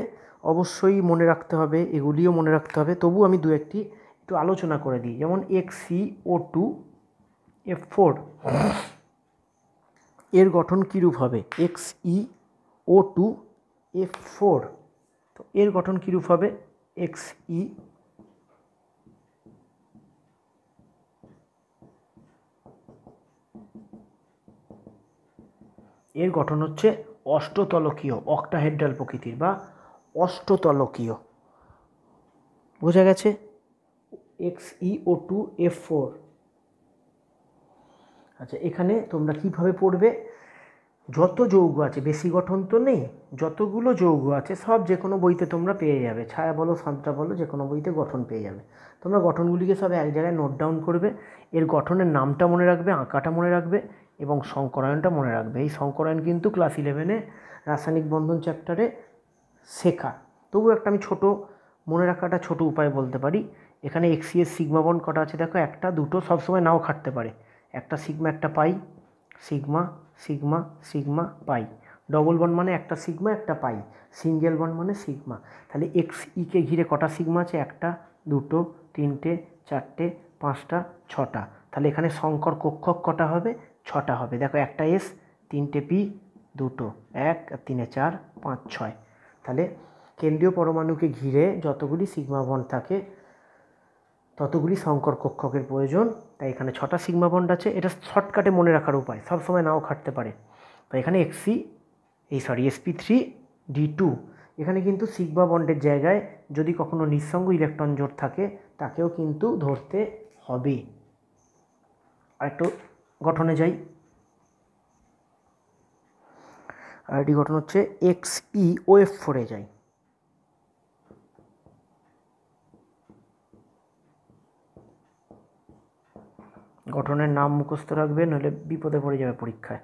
অবশ্যই মনে রাখতে হবে, এগুলিও মনে রাখতে হবে, তবু আমি দু একটি একটু আলোচনা করে দিই। যেমন XeO2F4, এর গঠন কীরূপ হবে? XeO2F4। তো এর গঠন কীরূপ হবে? এর গঠন হচ্ছে অষ্টতলকীয়, অক্টাহেড্রাল প্রকৃতির বা অষ্টতলকীয়। বোঝা গেছে? XeO2F4। আচ্ছা, এখানে তোমরা কিভাবে পড়বে? যত যৌগ আছে, বেশি গঠন তো নেই, যতগুলো যৌগ আছে সব যে কোনো বইতে তোমরা পেয়ে যাবে। ছায়া বলো, সান্ত্রা বলো, যে কোনো বইতে গঠন পেয়ে যাবে। তোমরা গঠনগুলিকে সব এক জায়গায় নোট ডাউন করবে। এর গঠনের নামটা মনে রাখবে, আঁকাটা মনে রাখবে এবং সংকরায়নটা মনে রাখবে। এই সংকরায়ন কিন্তু ক্লাস 11-এ রাসায়নিক বন্ধন চ্যাপ্টারে শেখা। তবু একটা আমি ছোট মনে রাখাটা ছোট উপায় বলতে পারি। এখানে এক্সিএস সিগমা বন্ড কটা আছে দেখো, একটা দুটো, সবসময় নাও খাটতে পারে। একটা সিগমা একটা পাই, সিগমা সিগমা সিগমা পাই। ডবল বন্ড মানে একটা সিগমা একটা পাই, সিঙ্গেল বন্ড মানে সিগমা। তাহলে XE-কে ঘিরে কটা সিগমা আছে? একটা দুটো তিনটে চারটে পাঁচটা ছটা। তাহলে এখানে সংকর কক্ষক কটা হবে? ছটা হবে। দেখো, একটা S, তিনটে P, দুটো, এক আর তিনে চার, পাঁচ ছয়। তাহলে কেন্দ্রীয় পরমাণুকে ঘিরে যতগুলি সিগমা বন্ড থাকে ততগুলি সংকর কক্ষকের প্রয়োজন। তাই এখানে ছটা সিগমা বন্ড আছে। এটা শর্টকাটে মনে রাখার উপায়, সবসময় নাও খাটতে পারে। তো এখানে sp3d2। এখানে কিন্তু সিগমা বন্ডের জায়গায় যদি কখনো নিঃসঙ্গ ইলেকট্রন জোড় থাকে তাকেও কিন্তু ধরতে হবে। আরেকটু গঠনে যাই। আরেকটি গঠন হচ্ছে XeOF4-এ যাই। গঠনের নাম মুখস্থ রাখবে, নইলে বিপদে পড়ে যাবে পরীক্ষায়।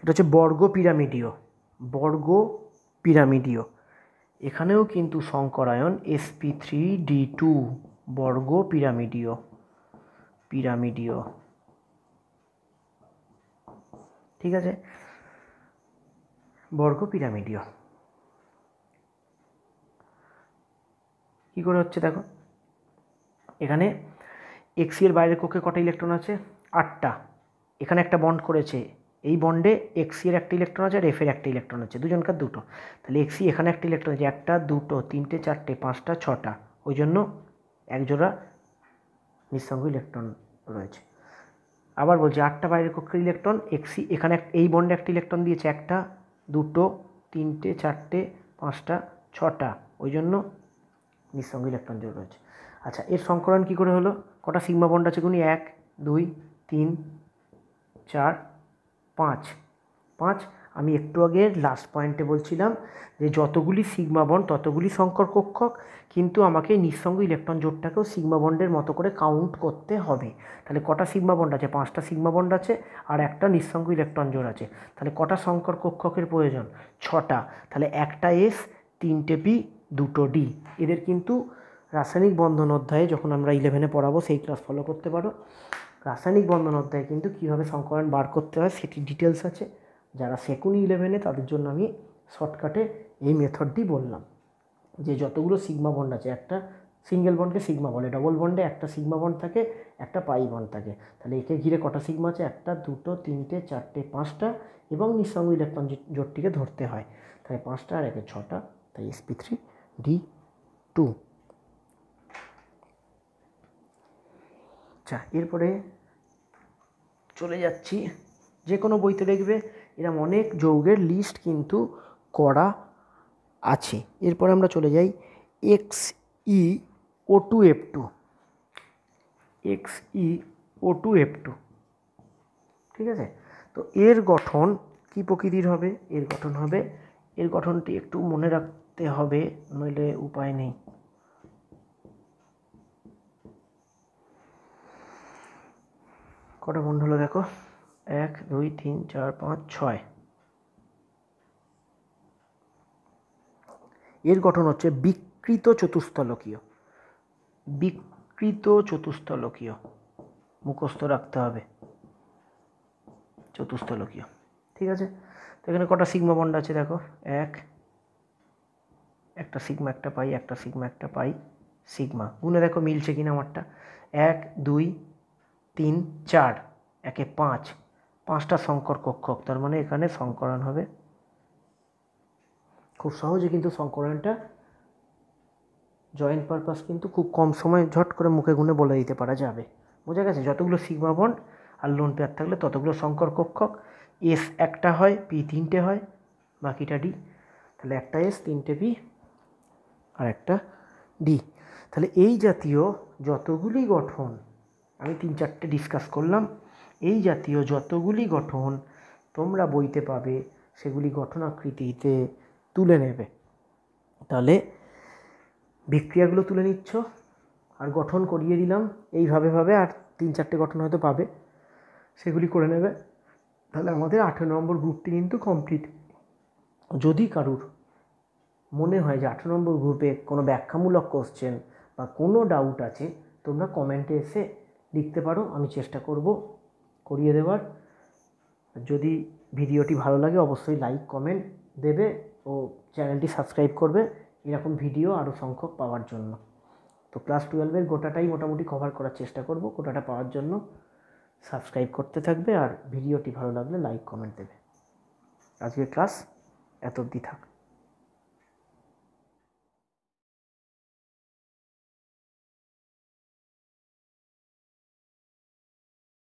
এটা হচ্ছে বর্গ পিরামিডীয়। বর্গ পিরামিডীয়। এখানেও কিন্তু সংকরায়ন sp3d2, বর্গ পিরামিডীয়। পিরামিডীয়, ঠিক আছে? বর্গ পিরামিডীয় কী করে হচ্ছে দেখো, এখানে XE এর বাইরের কক্ষে কটা ইলেকট্রন আছে? 8টা। এখানে একটা বন্ড করেছে, এই বন্ডে XE এর একটা ইলেকট্রন আছে আর F এর একটা ইলেকট্রন আছে, দুজনকার দুটো। তাহলে XE এখানে একটা ইলেকট্রন আছে, একটা দুটো তিনটে চারটে পাঁচটা ছটা, ওই জন্য একজোড়া নিঃসঙ্গ ইলেকট্রন রয়েছে। আবার বলছি, 8টা বাইরের কক্ষের ইলেকট্রন, XE এখানে এই বন্ডে একটা ইলেকট্রন দিয়েছে, একটা দুটো তিনটে চারটে পাঁচটা ছটা, ওই জন্য নিঃসঙ্গ ইলেকট্রন জোড় রয়েছে। আচ্ছা, এর সংকরণ কী করে হলো? কটা সিগমা বন্ড আছে গুনি, 1 2 3 4 5। আমি একটু আগে লাস্ট পয়েন্টে বলছিলাম যে যতগুলি সিগমা বন্ড ততগুলি সংকর কক্ষক, কিন্তু আমাকে নিঃসঙ্গ ইলেকট্রন জোড়টাকেও সিগমা বন্ডের মতো করে কাউন্ট করতে হবে। তাহলে কটা সিগমা বন্ড আছে? 5টা সিগমা বন্ড আছে আর একটা নিঃসঙ্গ ইলেকট্রন জোড় আছে। তাহলে কটা সংকর কক্ষকের প্রয়োজন? 6টা। তাহলে একটা S, 3টে P, 2টো D। এদের কিন্তু রাসায়নিক বন্ধন অধ্যায়ে যখন আমরা 11-এ পড়াবো সেই ক্লাস ফলো করতে পারো। রাসায়নিক বন্ধন অধ্যায়ে কিন্তু কীভাবে সংকরণ বার করতে হয় সেটি ডিটেলস আছে। যারা সেকুনি 11-এ তাদের জন্য আমি শর্টকাটে এই মেথডটি বললাম, যে যতগুলো সিগমা বন্ড আছে, একটা সিঙ্গেল বন্ডকে সিগমা বলে, ডবল বন্ডে একটা সিগমা বন্ড থাকে একটা পাই বন্ড থাকে। তাহলে একে ঘিরে কটা সিগমা আছে? একটা দুটো তিনটে চারটে পাঁচটা, এবং নিঃসঙ্গ ইলেকট্রন জোটটিকে ধরতে হয়। তাই 5টা আর 1-এ 6টা, তাই sp3d2। আচ্ছা, এরপরে চলে যাচ্ছি, যে কোনো বইতে দেখবে এরকম অনেক যৌগের লিস্ট কিন্তু করা আছে। এরপরে আমরা চলে যাই XeO2F2। XeO2F2, ঠিক আছে? তো এর গঠন কি প্রকৃতির হবে? এর গঠনটি একটু মনে রাখতে হবে, নইলে উপায় নেই। কটা বন্ড হলো দেখো, 1 2 3 4 5 6। এর গঠন হচ্ছে বিকৃত চতুস্তলকীয়। বিকৃত চতুস্তলকীয় মুখস্থ রাখতে হবে, চতুস্তলকীয়, ঠিক আছে? তো এখানে কটা সিগমা বন্ড আছে দেখো, একটা সিগমা একটা পাই, একটা সিগমা একটা পাই, সিগমা গুনে দেখো মিলছে কিনা আমারটা। 1 2 3 4 একে 5, 5টা সংকর কক্ষক, তার মানে এখানে সংকরণ হবে। খুব সহজে কিন্তু সংকরণটা জয়েন্ট পারপাস কিন্তু খুব কম সময় ঝট করে মুখে গুনে বলে দিতে পারা যাবে। বোঝা গেছে? যতগুলো সিগমা বন্ড আর লোন পেয়ার থাকলে ততগুলো সংকর কক্ষক। এস একটা হয়, পি 3টে হয়, বাকিটা ডি। তাহলে একটা এস, 3টে পি আর একটা ডি। তাহলে এই জাতীয় যতগুলি গঠন আমি 3-4টে ডিসকাস করলাম, এই জাতীয় যতগুলি গঠন তোমরা বইতে পাবে সেগুলি গঠন আকৃতিতে তুলে নেবে। তাহলে বিক্রিয়াগুলো তুলে নিচ্ছ আর গঠন করিয়ে দিলাম এইভাবে আর 3-4টে গঠন হয়তো পাবে, সেগুলি করে নেবে। তাহলে আমাদের 18 নম্বর গ্রুপটি কিন্তু কমপ্লিট। যদি কারুর মনে হয় যে 18 নম্বর গ্রুপে কোনো ব্যাখ্যামূলক কোশ্চেন বা কোনো ডাউট আছে, তোমরা কমেন্টে এসে লিখতে পারো, আমি চেষ্টা করব করিয়ে দেওয়ার। যদি ভিডিওটি ভালো লাগে অবশ্যই লাইক কমেন্ট দেবে ও চ্যানেলটি সাবস্ক্রাইব করবে এরকম ভিডিও আরও সংখ্যক পাওয়ার জন্য। তো ক্লাস 12-এর গোটাটাই মোটামুটি কভার করার চেষ্টা করব। গোটাটা পাওয়ার জন্য সাবস্ক্রাইব করতে থাকবে আর ভিডিওটি ভালো লাগলে লাইক কমেন্ট দেবে। আজকের ক্লাস এত অবধি থাক।